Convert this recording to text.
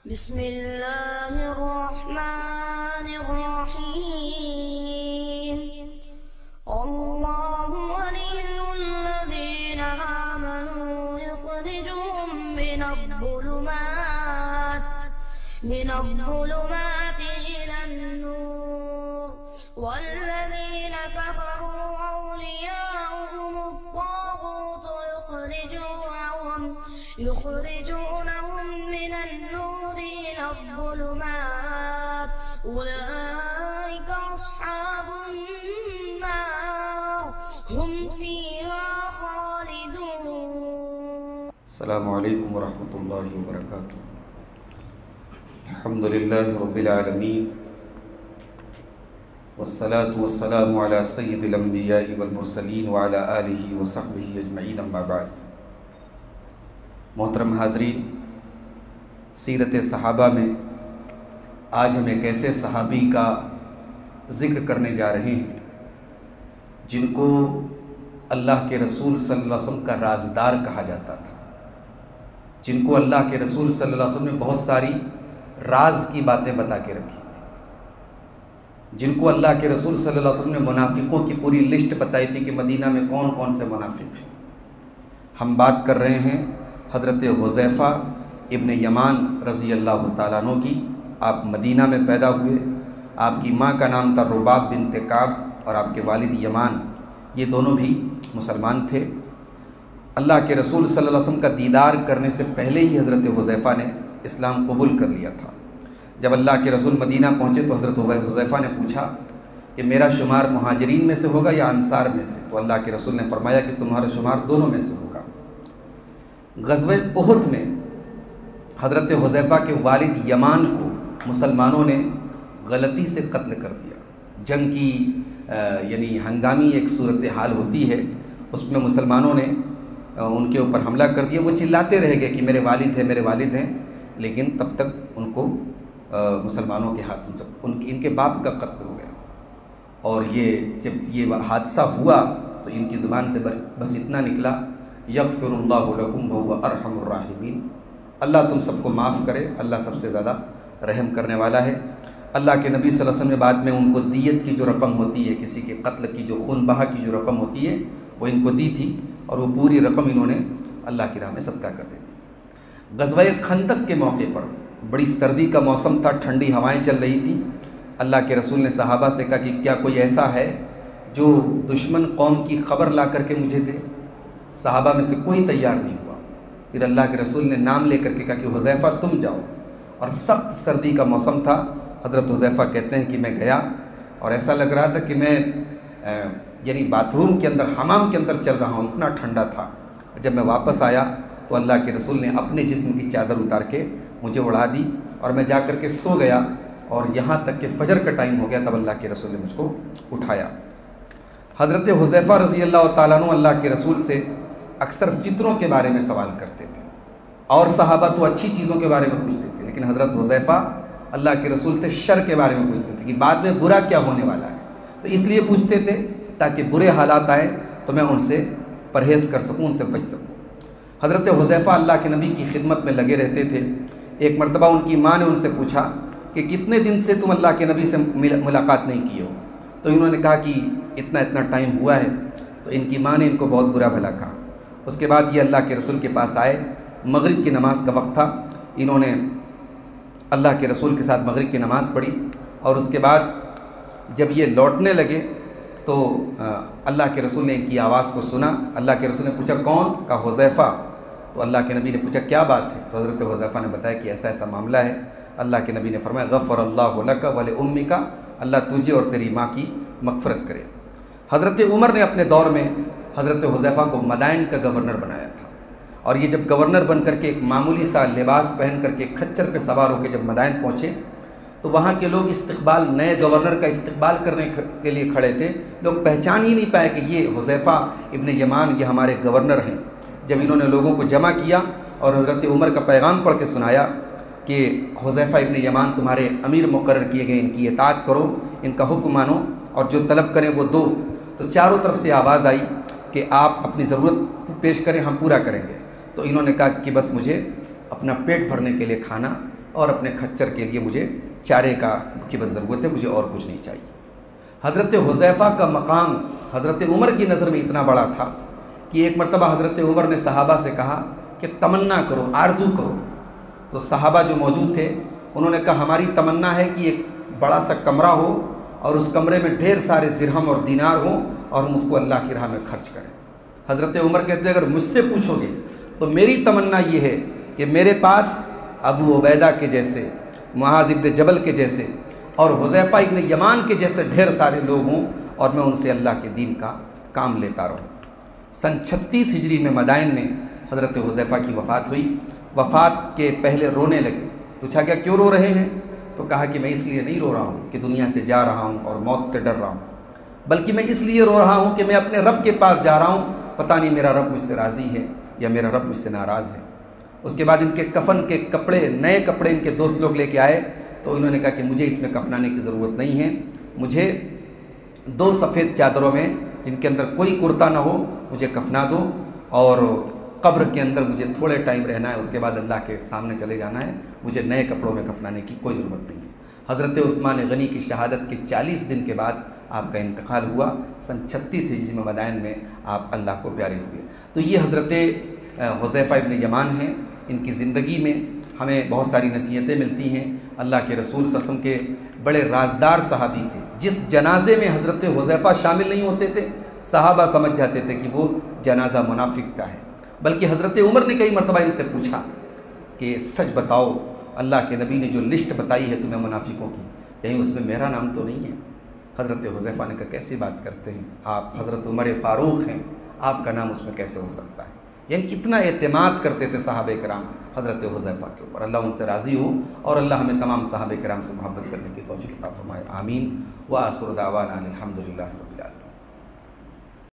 बिस्मिल्लाहिर्रहमानिर्रहीम। अल्लाहु वलियुल्लज़ीना आमनू युख़रिजुहुम मिनज़्ज़ुलुमाति इलन्नूर वल्लज़ीना कफ़रू औलियाउहुमुत-ताग़ूत युख़रिजूनहुम मिनन्नूरि इलज़्ज़ुलुमात उलाइका अस्हाबुन्नार हुम फ़ीहा ख़ालिदून। अस्सलामु अलैकुम वरहमतुल्लाहि वबरकातुहू। अल्हम्दुलिल्लाहि रब्बिल आलमीन वस्सलातु वस्सलामु अला सय्यिदिल अंबियाइ वल मुरसलीन व अला आलिहि व सहबिहि अजमईन अम्मा बाद। मोहतरम हाज़रीन, सीरत सहाबा में आज हम एक ऐसे सहाबी का ज़िक्र करने जा रहे हैं जिनको अल्लाह के रसूल सल्लल्लाहु अलैहि वसल्लम का राज़दार कहा जाता था, जिनको अल्लाह के रसूल सल्लल्लाहु अलैहि वसल्लम ने बहुत सारी राज की बातें बता के रखी थी, जिनको अल्लाह के रसूल सल्लल्लाहु अलैहि वसल्लम ने मुनाफिकों की पूरी लिस्ट बताई थी कि मदीना में कौन कौन से मुनाफिक हैं। हम बात कर रहे हैं हज़रत हुज़ैफ़ा इब्न यमान रज़ी अल्लाह तआला अन्हु की। आप मदीना में पैदा हुए। आपकी माँ का नाम था रुबाब बिन्त काब और आपके वालिद यमान, ये दोनों भी मुसलमान थे। अल्लाह के रसूल सल्लल्लाहु अलैहि वसल्लम का दीदार करने से पहले ही हज़रत हुज़ैफ़ा ने इस्लाम कबूल कर लिया था। जब अल्लाह के रसूल मदीना पहुँचे तो हज़रत हुज़ैफ़ा ने पूछा कि मेरा शुमार मुहाजिरीन में से होगा या अंसार में से, तो अल्लाह के रसूल ने फरमाया कि तुम्हारा शुमार दोनों में से होगा। ग़ज़वे उहुद में हज़रत हुज़ैफ़ा के वालिद यमान को मुसलमानों ने गलती से कत्ल कर दिया। जंग की यानी हंगामी एक सूरत हाल होती है, उसमें मुसलमानों ने उनके ऊपर हमला कर दिया। वो चिल्लाते रह गए कि मेरे वालिद हैं, मेरे वालिद हैं, लेकिन तब तक उनको मुसलमानों के हाथों से इनके बाप का कत्ल हो गया। और जब ये हादसा हुआ तो इनकी ज़ुबान से बस इतना निकला, यग़फ़िरुल्लाहु लकुम व हुवा अरहमुर राहिमीन। अल्लाह तुम सबको माफ़ करे, अल्लाह सबसे ज़्यादा रहम करने वाला है। अल्लाह के नबी सल्लल्लाहु अलैहि वसल्लम ने बाद में उनको दियत की जो रकम होती है, किसी के कत्ल की जो खून बहा की जो रकम होती है, वो इनको दी थी और वो पूरी रकम इन्होंने अल्लाह की राह में सदका कर दी थी। ग़ज़वा खंदक के मौके पर बड़ी सर्दी का मौसम था, ठंडी हवाएं चल रही थी। अल्लाह के रसूल ने सहाबा से कहा कि क्या कोई ऐसा है जो दुश्मन कौम की ख़बर ला करके मुझे दे। सहाबा में से कोई तैयार नहीं हुआ। फिर अल्लाह के रसूल ने नाम ले करके कहा कि हुज़ैफ़ा तुम जाओ। और सख्त सर्दी का मौसम था। हज़रत हुज़ैफ़ा कहते हैं कि मैं गया और ऐसा लग रहा था कि मैं यानी बाथरूम के अंदर, हमाम के अंदर चल रहा हूँ, इतना ठंडा था। जब मैं वापस आया तो अल्लाह के रसूल ने अपने जिस्म की चादर उतार के मुझे उड़ा दी और मैं जा कर के सो गया। और यहाँ तक कि फ़जर का टाइम हो गया, तब अल्लाह के रसूल ने मुझको उठाया। हज़रत हुज़ैफ़ा रज़ी अल्लाह तआला अन्हु अल्लाह के रसूल से अक्सर फ़ितरों के बारे में सवाल करते थे और सहाबा तो अच्छी चीज़ों के बारे में पूछते थे, लेकिन हज़रत हुज़ैफ़ा अल्लाह के रसूल से शर के बारे में पूछते थे कि बाद में बुरा क्या होने वाला है। तो इसलिए पूछते थे ताकि बुरे हालात आए तो मैं उनसे परहेज़ कर सकूँ, उनसे बच सकूँ। हज़रत हुज़ैफ़ा अल्लाह के नबी की खिदमत में लगे रहते थे। एक मरतबा उनकी माँ ने उनसे पूछा कि कितने दिन से तुम अल्लाह के नबी से मुलाकात नहीं किए हो। तो इन्होंने कहा कि इतना इतना टाइम हुआ है। तो इनकी माँ ने इनको बहुत बुरा भला कहा। उसके बाद ये अल्लाह के रसूल के पास आए। मगरिब की नमाज़ का वक्त था। इन्होंने अल्लाह के रसूल के साथ मगरिब की नमाज़ पढ़ी और उसके बाद जब ये लौटने लगे तो अल्लाह के रसूल ने इनकी आवाज़ को सुना। अल्लाह के रसूल ने पूछा कौन? कहा हुज़ैफ़ा। तो अल्लाह के नबी ने पूछा क्या बात है? तो हज़रत हुज़ैफ़ा ने बताया कि ऐसा ऐसा मामला है। अल्लाह के नबी ने फरमाया गफ़रल्लाहु लका व लिउम्मिका, अल्लाह तुझे और तेरी माँ की मग़फ़िरत करे। हज़रत उमर ने अपने दौर में हज़रत हुज़ैफ़ा को मदाइन का गवर्नर बनाया था और ये जब गवर्नर बन करके एक मामूली सा लिबास पहन करके खच्चर पे सवार होकर जब मदाइन पहुँचे तो वहाँ के लोग इस्तकबाल, नए गवर्नर का इस्तकबाल करने के लिए खड़े थे। लोग पहचान ही नहीं पाए कि ये हुज़ैफ़ा इब्न यमान, ये हमारे गवर्नर हैं। जब इन्होंने लोगों को जमा किया और हज़रत उमर का पैगाम पढ़ के सुनाया कि हुज़ैफ़ा इब्न यमान तुम्हारे अमीर मुकर्रर किए गए, इनकी इताअत करो, इनका हुक्म मानो और जो तलब करें वो दो। तो चारों तरफ से आवाज़ आई कि आप अपनी ज़रूरत पेश करें, हम पूरा करेंगे। तो इन्होंने कहा कि बस मुझे अपना पेट भरने के लिए खाना और अपने खच्चर के लिए मुझे चारे की बस ज़रूरत है, मुझे और कुछ नहीं चाहिए। हज़रत हुज़ैफ़ा का मकाम हज़रत उमर की नज़र में इतना बड़ा था कि एक मरतबा हज़रत उमर ने सहाबा से कहा कि तमन्ना करो, आरज़ू करो। तो सहाबा जो मौजूद थे उन्होंने कहा हमारी तमन्ना है कि एक बड़ा सा कमरा हो और उस कमरे में ढेर सारे दिरहम और दीनार हों और हम उसको अल्लाह की राह में खर्च करें। हज़रत उमर कहते हैं अगर मुझसे पूछोगे तो मेरी तमन्ना ये है कि मेरे पास अबू उबैदा के जैसे, मुआज़ इब्न जबल के जैसे और हुज़ैफ़ा इब्न यमान के जैसे ढेर सारे लोग हों और मैं उनसे अल्लाह के दीन का काम लेता रहूँ। सन 36 हिजरी में मदाइन में हज़रत हुज़ैफ़ा की वफ़ात हुई। वफ़ात के पहले रोने लगे। पूछा क्या क्यों रो रहे हैं? तो कहा कि मैं इसलिए नहीं रो रहा हूँ कि दुनिया से जा रहा हूँ और मौत से डर रहा हूँ, बल्कि मैं इसलिए रो रहा हूँ कि मैं अपने रब के पास जा रहा हूँ, पता नहीं मेरा रब मुझसे राज़ी है या मेरा रब मुझसे नाराज़ है। उसके बाद इनके कफ़न के कपड़े, नए कपड़े इनके दोस्त लोग लेके आए तो इन्होंने कहा कि मुझे इसमें कफनाने की ज़रूरत नहीं है, मुझे 2 सफ़ेद चादरों में जिनके अंदर कोई कुर्ता ना हो मुझे कफना दो और कब्र के अंदर मुझे थोड़े टाइम रहना है, उसके बाद अल्लाह के सामने चले जाना है, मुझे नए कपड़ों में कफनाने की कोई ज़रूरत नहीं है। हज़रत उस्मान गनी की शहादत के 40 दिन के बाद आपका इंतकाल हुआ। सन 36 हिजरी में मदाइन में आप अल्लाह को प्यारे हुए। तो ये हज़रत हुज़ैफ़ा इब्न यमान हैं। इनकी ज़िंदगी में हमें बहुत सारी नसीहतें मिलती हैं। अल्लाह के रसूल सल्लल्लाहु अलैहि वसल्लम के बड़े राजदार सहाबी थे। जिस जनाजे में हज़रत हुज़ैफ़ा शामिल नहीं होते थे सहाबा समझ जाते थे कि वो जनाजा मुनाफिक का है। बल्कि हज़रत उमर ने कई मरतबा इनसे पूछा कि सच बताओ, अल्लाह के नबी ने जो लिस्ट बताई है तुम्हें मुनाफिकों की, कहीं उसमें मेरा नाम तो नहीं है? हज़रत हुज़ैफ़ा ने कहा कैसी बात करते हैं आप, हज़रत उमर फ़ारूक हैं, आपका नाम उसमें कैसे हो सकता है? यानी इतना एतमाद करते थे सहाबे कराम हज़रत हुज़ैफ़ा के ऊपर। अल्लाह उनसे राज़ी हो और अल्लाह हमें तमाम सहाबे कराम से मोहब्बत करने की तौफ़ीक़ अता फ़रमाए। आमीन। व आखिर दावाना अनिल हम्दुलिल्लाहि रब्बिल आलमीन।